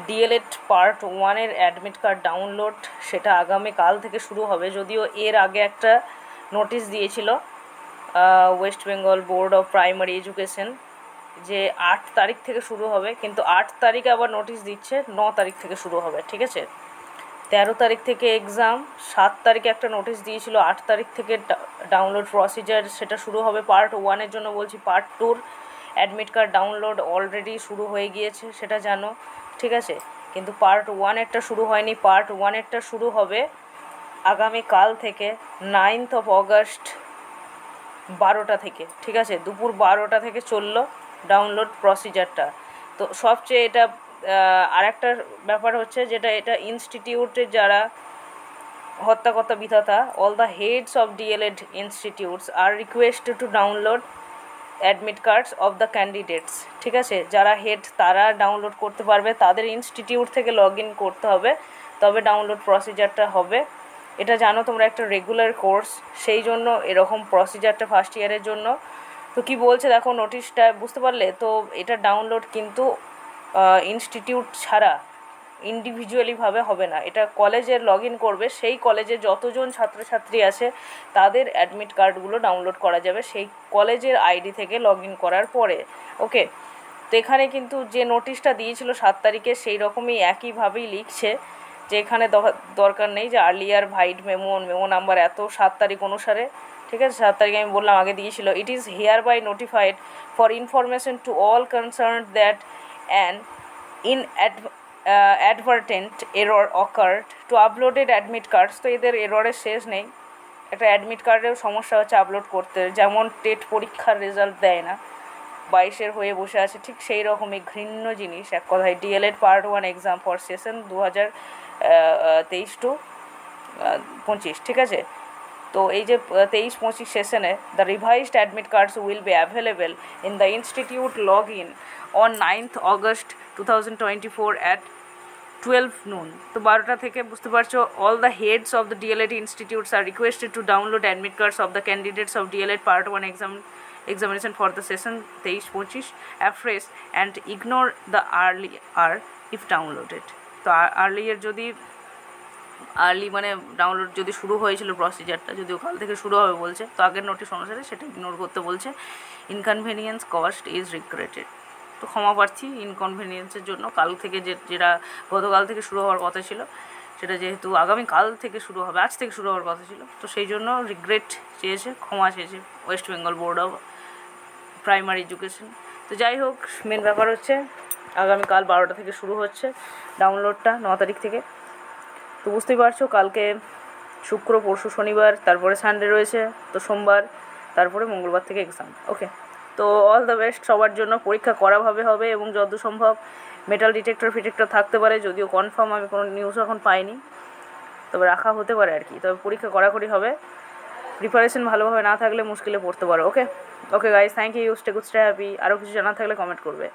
D.El.Ed part 1-এর admit card download সেটা আগামীকাল থেকে শুরু হবে। যদিও এর আগে একটা নোটিশ দিয়েছিল West Bengal board of primary education যে 8 তারিখ থেকে শুরু হবে, কিন্তু 8 তারিখে আবার নোটিশ দিচ্ছে 9 তারিখ থেকে শুরু হবে। ঠিক আছে, 13 তারিখ থেকে এক্সাম, 7 তারিখে একটা নোটিশ দিয়েছিল 8 তারিখ থেকে ডাউনলোড প্রসিজার সেটা শুরু হবে। পার্ট 1-এর জন্য বলছি, পার্ট 2-র অ্যাডমিট কার্ড ডাউনলোড অলরেডি শুরু হয়ে গিয়েছে, সেটা জানো। ঠিক আছে, কিন্তু পার্ট 1-এরটা শুরু হয়নি। পার্ট 1-এরটা শুরু হবে আগামীকাল থেকে 9th of August 12টা থেকে। ঠিক আছে, দুপুর 12টা থেকে চললো ডাউনলোড প্রসিজারটা। তো সবচেয়ে এটা আরেকটা ব্যাপার হচ্ছে যেটা এটা ইনস্টিটিউটের যারা হত্যাকর্তা বিধাতা, all the heads of DElEd institutes are requested to download admit cards of the candidates. ঠিক আছে, যারা হেড তারা ডাউনলোড করতে পারবে, তাদের ইনস্টিটিউট থেকে লগ ইন করতে হবে, তবে ডাউনলোড প্রসিজারটা হবে। এটা জানো তোমরা, একটা রেগুলার কোর্স, সেই জন্য এরকম প্রসিজারটা ফার্স্ট ইয়ারের জন্য। তো কি বলছে দেখো নোটিশটা, বুঝতে পারলে তো? এটা ডাউনলোড কিন্তু ইনস্টিটিউট ছাড়া ইন্ডিভিজুয়ালিভাবে হবে না, এটা কলেজের লগ ইন করবে, সেই কলেজে যতজন ছাত্রছাত্রী আছে তাদের অ্যাডমিট কার্ডগুলো ডাউনলোড করা যাবে সেই কলেজের আইডি থেকে লগ ইন করার পরে। ওকে, তো এখানে কিন্তু যে নোটিশটা দিয়েছিল 7 তারিখে সেই রকমই একইভাবেই লিখছে যে এখানে দরকার নেই যে আর্লিয়ার ভাইড মেমো নাম্বার এত 7 তারিখ অনুসারে। ঠিক আছে, 7 তারিখে আমি বললাম আগে দিয়েছিল। It is hereby notified for information to all concerned that an advertent error occurred to uploaded admit cards. তো এদের এররের শেষ নেই, একটা অ্যাডমিট কার্ডেও সমস্যা হচ্ছে আপলোড করতে, যেমন টেট পরীক্ষার রেজাল্ট দেয় না, 22-এর হয়ে বসে আছে, ঠিক সেই রকমই ঘৃণ্য জিনিস এক কথায়। DElEd part 1 exam for session 2023 to 25। ঠিক আছে, তো এই যে 23-25 সেশনে the revised admit cards will be available in the institute log in on 9th August 2024 at 12 noon। তো 12টা থেকে, বুঝতে পারছো, all the heads of the DElEd institutes are requested to download admit cards of the candidates of DElEd part 1 examination for the session 23-25 afresh and ignore the earlier if downloaded। তো earlier যদি early মানে download যদি শুরু হয়েছিল প্রসিজারটা, যদিও কাল থেকে শুরু হবে বলছে, তো আগের নোটিশ অনুসারে সেটা ইগনোর করতে বলছে। Inconvenience cost is regretted. তো ক্ষমা প্রার্থী ইনকনভিনিয়েন্সের জন্য। কাল থেকে যেটা গতকাল থেকে শুরু হওয়ার কথা ছিল সেটা যেহেতু আগামীকাল থেকে শুরু হবে, আজ থেকে শুরু হওয়ার কথা ছিল, তো সেই জন্য রিগ্রেট চেয়েছে, ক্ষমা চেয়েছে West Bengal board of primary education. তো যাই হোক, মেন ব্যাপার হচ্ছে আগামীকাল 12টা থেকে শুরু হচ্ছে ডাউনলোডটা, 9 তারিখ থেকে। তো বুঝতেই পারছো, কালকে শুক্র, পরশু শনিবার, তারপরে সানডে রয়েছে, তো সোমবার, তারপরে মঙ্গলবার থেকে এক্সাম। ওকে, তো অল দ্য বেস্ট সবার জন্য। পরীক্ষা করাভাবে হবে এবং যত সম্ভব মেটাল ডিটেক্টর থাকতে পারে, যদিও কনফার্ম আমি কোনো নিউজ এখন পাইনি, তবে রাখা হতে পারে আর কি। তবে পরীক্ষা কড়াকড়ি হবে, প্রিপারেশন ভালোভাবে না থাকলে মুশকিলে পড়তে পারো। Okay okay guys, thank you, stay good, stay happy. আরও কিছু জানার থাকলে কমেন্ট করবে।